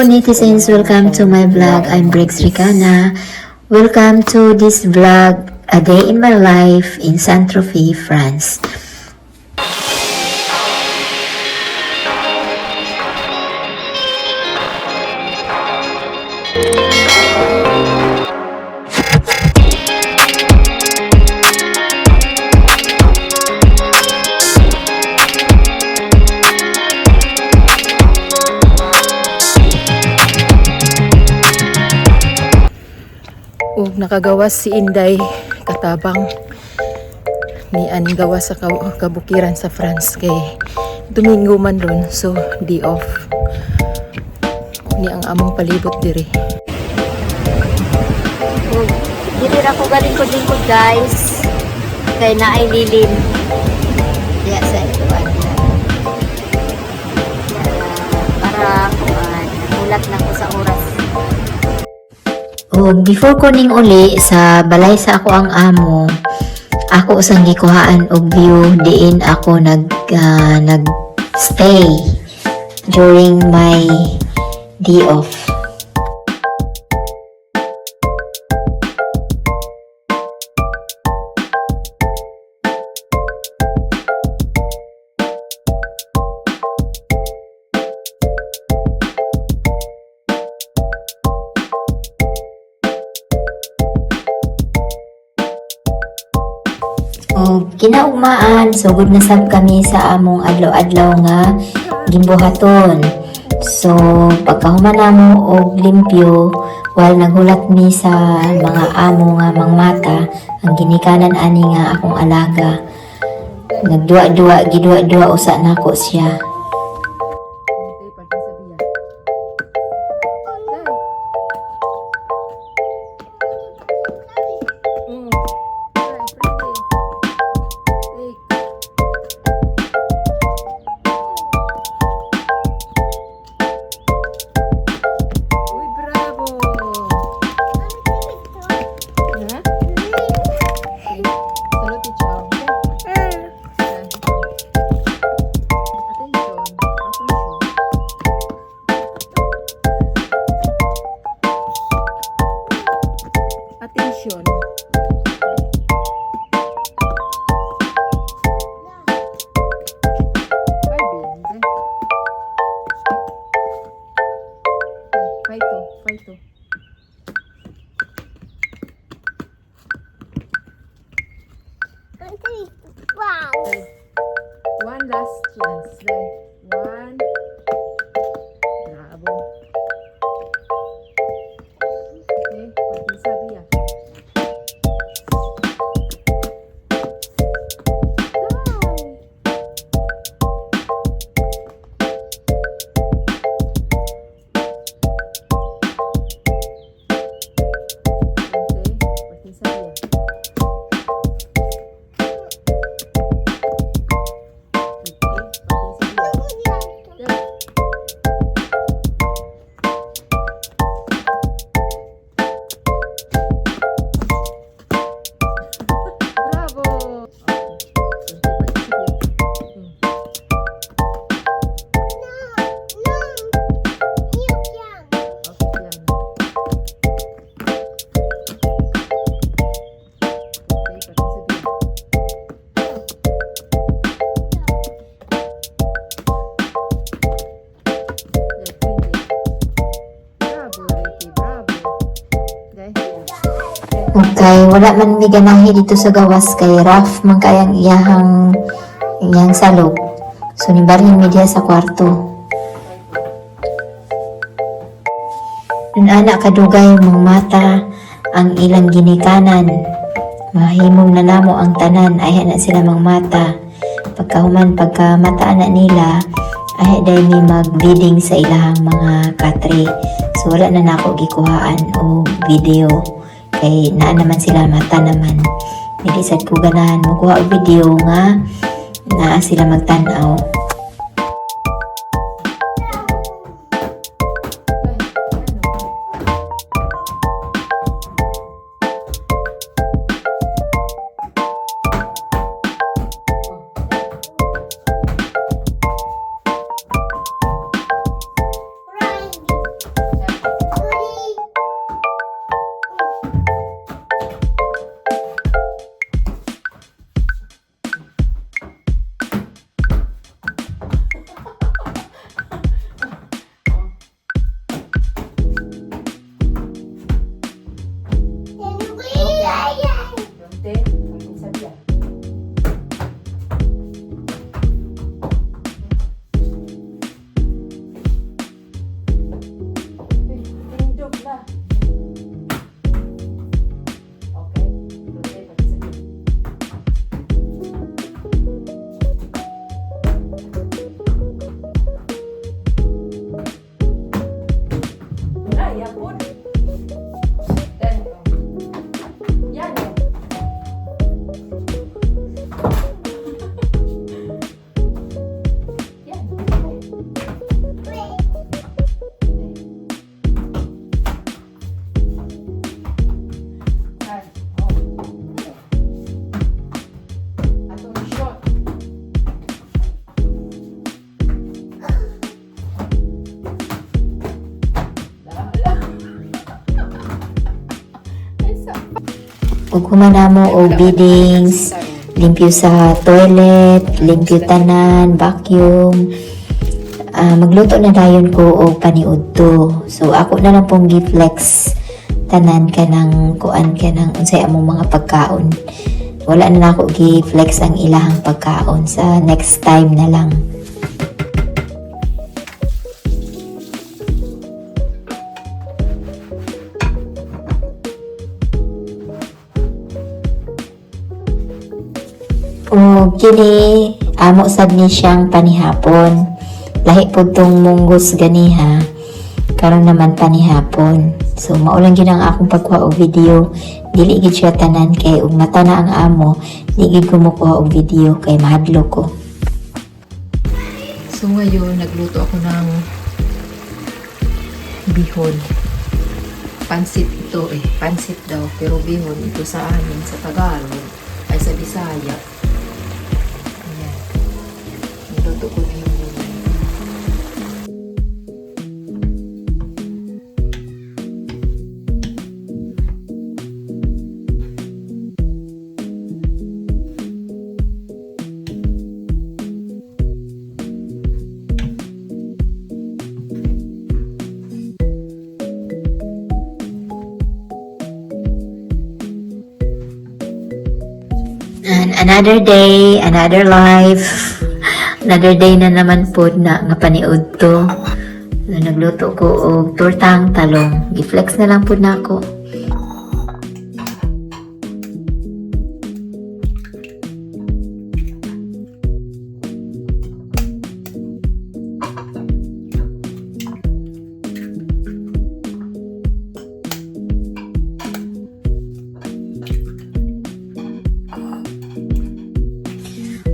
netizens, welcome to my vlog. I'm Brex Ricana. Welcome to this vlog, a day in my life in Saint-Tropez, France. Ug nakagawas si Inday katabang ni aning gawas sa kabukiran sa France kay Domingo man ron, so di off ni ang among palibot diri. Dili ra ko galing ko lingkod guys. Kay naay lilim. Diya sa ikuan. Para kuan, ulat na ko sa oras. Before ko ning uli sa balay sa ako ang amo, ako usang gikuhaan og view diin ako nag-stay during my day off. Kinaugmaan, sugod na sab kami sa among adlaw-adlaw nga gimbuhaton. So, pagkahuman namo og limpyo, while naghulat mi sa mga amo nga mangmata, ang ginikanan ani nga akong alaga. Gidua-dua usa nako siya. Attention. Fight. Wow. One last chance. One. Bravo. Okay, pati sabi ya. Okay, wala man mi ganahi dito sa gawas kay rough man kayang iyang salog. So nibarhin mi diha sa kwarto. Ana kadugay mga mata ang ilang ginikanan. Mahimong na namo ang tanan ay na sila mga mata. Pagkamata na nila ay dahil mi mag-bidding sa ilahang mga katre. So wala na nako gikuhaan o video. Kay naa naman sila mata naman. Hindi sad ko ganahan mo kuha og video nga naa sila magtan-aw. ug humanamo og biddings, limpyo sa toilet, limpyo tanan, vacuum. Magluto na dayon ko og paniudto. So ako na lang pong gi-flex tanan kanang kuan kanang unsay among mga pagkaon. Wala na ako gi-flex ang ilahang pagkaon sa next time na lang. O kini amo sad ni siyang panihapon. Lahi po tong munggos ganiha. Karon naman panihapon. So maulang gyud ang akong pagkuha og video. Dili gid siya tanan kay ug mata na ang amo, di gid ko mokuha og video kay mahadlo ko. So ngayon, nagluto ako ng bihon. Pansit ito pansit daw, pero bihon ito sa amin, sa Tagalog, ay sa Bisaya. Ayan. Niluto ko na yung bihon. And another day, another life. Another day na naman po na nga paniud to. So, nagluto ko og tortang talong. Gi-flex na lang po na ako.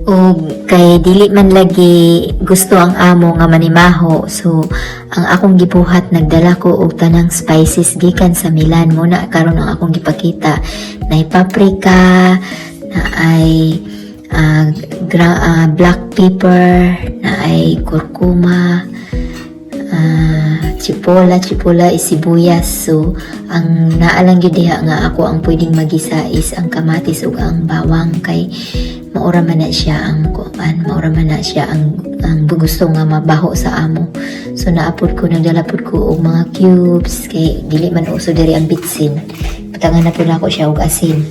Og kay dili man lagi gusto ang amo nga manimaho, so ang akong gibuhat nagdala ko og tanang spices gikan sa Milan mo na karon ang akong gipakita. Nay paprika, na ay black pepper, na ay kurkuma, chipola, sibuyas. So ang naalang gyud diha nga ako ang pwedeng magisa is ang kamatis ug ang bawang kay maura man na siya ang gusto nga mabaho sa amo. So nagdala pud ko og mga cubes kay dili man uso diri ang bitsin. Butangan na pud ako siya og asin.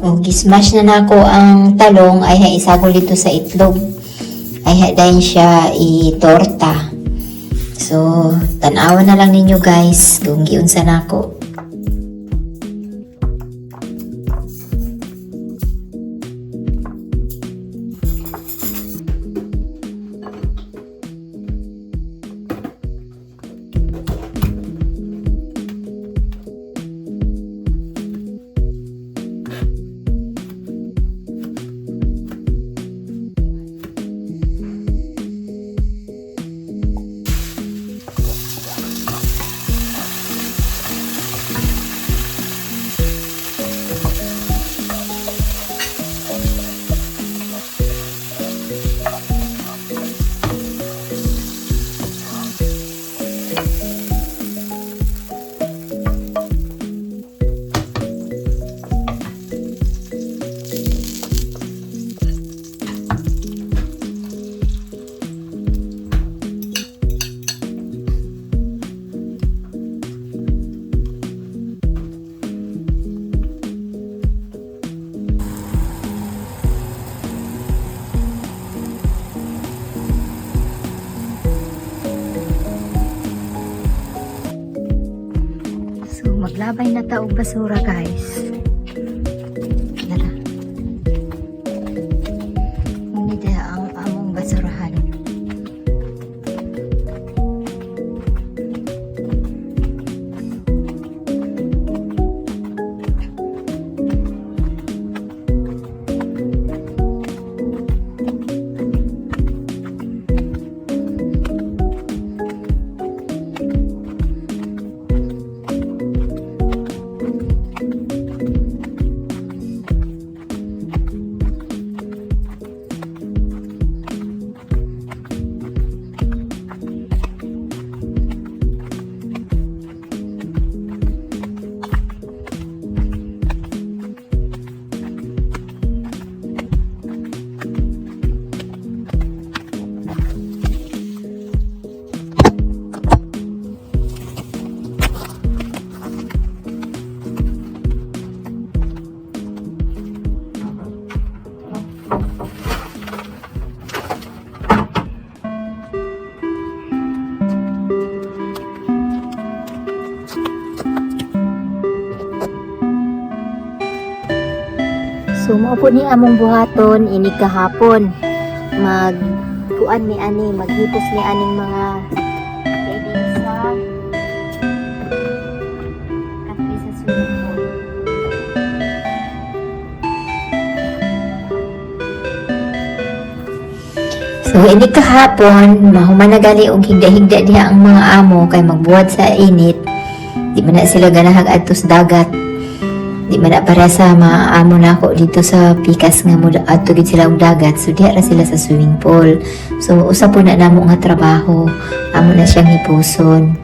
Og gismash na nako ang talong ay isagol dito sa itlog. Ay dayon siya i-torta. So, tanawan na lang ninyo guys kung giunsa nako. Maglabay na taog basura guys. Dala. Hindi dyan ang among basurahan. Mao po ni among buhaton ini kahapon. Magkuan ni ani, maghipos ni aning mga ready sa kape sa swimming pool. So ini kahapon, mahuman na gali og higda-higda diha ang mga amo kay magbuhat sa init. Di man na sila ganahag adto sa dagat. Di man na para sa maamo na ako dito sa pikas nga mo adto gid sila og dagat. So diha ra sila sa swimming pool. So usa po na namo nga trabaho. Amo na siyang hipuson.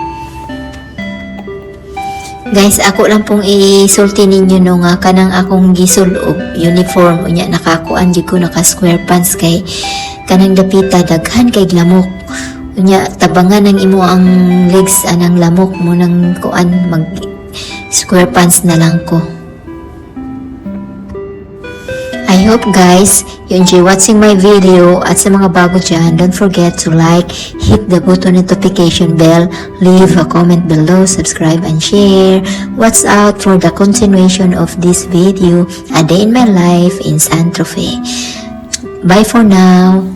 Guys, ako lang pong isulti ninyo no nga kanang akong gisul og uniform unya nakakuan jud ko naka square pants kay kanang dapita daghan kay lamok. Unya tabangan ng imo ang legs anang lamok mo nang kuan mag square pants na lang ko. I hope guys you enjoy watching my video at sa mga bago dyan, don't forget to like, hit the button notification bell, leave a comment below, subscribe and share. Watch out for the continuation of this video, A Day in My Life in San Tropez. Bye for now.